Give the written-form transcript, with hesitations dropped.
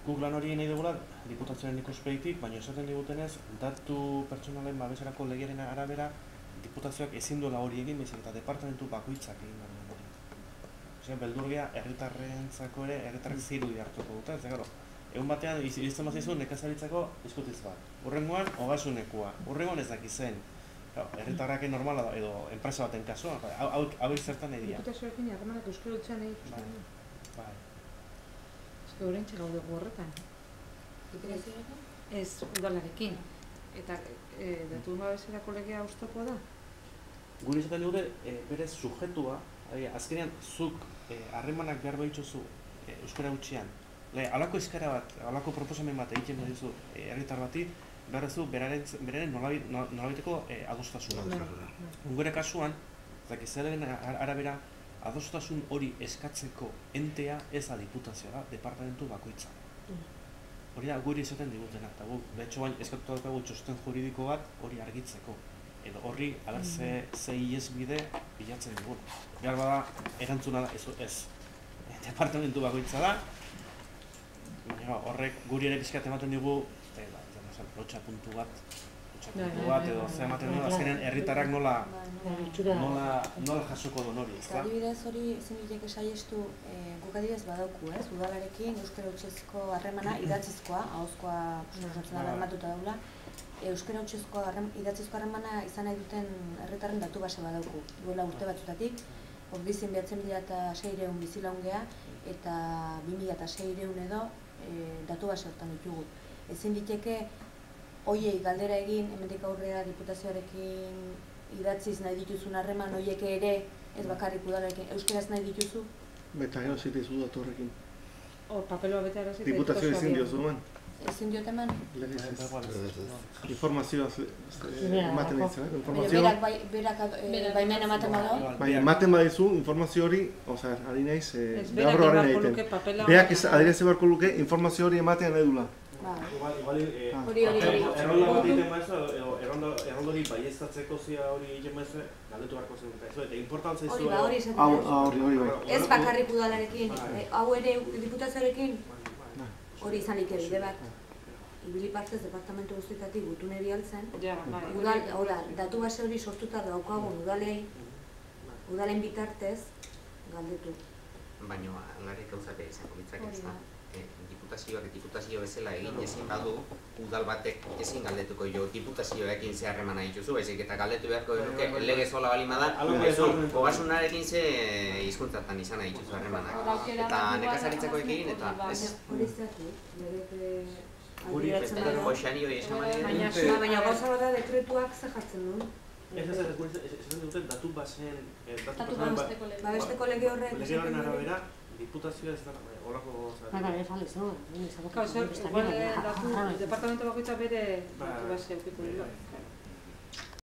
Guk lan hori nahi dugula diputazioaren ikuspegitik, baina esaten digutenez, datu pertsonalen babeserako legearen arabera, diputazioak ezin duela hori egin, baizik eta departamentu bakoitzak egin behar du hori. Osea, beldurgia herritarrentzako ere, herritarrek zirudi hartuko dute, ez gero. Egun batean, izten bazizu nekazaritzako eskutiz bat. Urrengoan, ogasunekua. Urrengoan ez daki zen. Herritarrak normala da, edo enpresa baten kasuan, hau zertan nahi dira. Diputazioekin harremanak euskara utxean nahi ikusten. Bai. Ez da horrentxe gaude horretan. Diputazioekin? Ez, udalarekin. Eta datu babeserako legea oztopoa da? Gure izaten dute, berez sujetua, azkenean zuk harremanak behar behitzuzu euskara utxean. Halako eskaera bat, halako proposamen bat egiten duzu herritar bati, behar duzu beraren nolabiteko adostasuna. Gure kasuan, zelaren arabera, adostasun hori eskatzeko entea ez da diputazioa, departamentu bakoitza. Hori da guri izaten digutena, eta guk, behetxo bain, eskatuta dukagu txosten juridiko bat hori argitzeko. Edo horri, aber ze iesbide bilatzen dugun. Behar bada, erantzuna da, ez. Departamentu bakoitza da, horrek guri ere pixkat ematen digu, lotxa puntu bat, edo ze ematen dugu, azkenean herritarrak nola jasoko duen hori, ezta? Adibidez hori ezin diteke saiestu guk adibidez badauku, ez? Udalarekin euskara hutsezko harremana idatzizkoa, ahozkoa bermatuta daula. Euskara hutsezko idatzizko harremana izan nahi duten herritarren datu base badauku. Duela urte batzutatik, ordizien 9.600 bizilagun geha eta 2.600 edo datu base hortan ditugu. Ezin diteke hoiei galdera egin, hemendik aurrera diputazioarekin idatziz nahi dituzun harreman hoiek ere, ez bakarrik udalarekin, euskaraz nahi dituzu? Eta gero zitezu datu horrekin. Hor, papeloa bete arazit. Diputazioa ezin diozu eman? Ezin diot eman? Informazioa ematen ditzen, Berak baimen ematen badao? Bai, ematen badizu informazio hori, ari naiz, beharro horren egiten. Berak adierazi beharko luke informazio hori ematean nahi dula. Hori. Errolda bat egiten maizua, errolda hori baiestatzeko zia hori egiten maizua, galdetu beharko zen. Eta importantzia izu... Hori bai. Ez bakarrik udalarekin, hau ere diputazioarekin, hori izanik bide bat. Ibili partez departamentu guztietatik gutune bialtzen. Datu base hori sortuta daukagun udalen bitartez galdetu. Baina, alare gauzak izango bitzak ez da. Diputazio bezala egin ezin badu, udal batek ezin galdetuko jo diputazioekin ze harremana dituzu, baizik eta galdetu beharko duke legez hola balima da, ogasunarekin ze hizkuntzatan izan nahi dituzu harremanak. Eta nekazaritzakoekin eta ez... Hori zehatu, Guri boxani hori esan baina... Baina gauza bat da dekretuak ze jartzen du? Ez duten datu basen... Babesteko lege horrek... Lege horren arabera, diputazioa ez da horako... Igual departamento bakoitza bere datu base eukiko dira.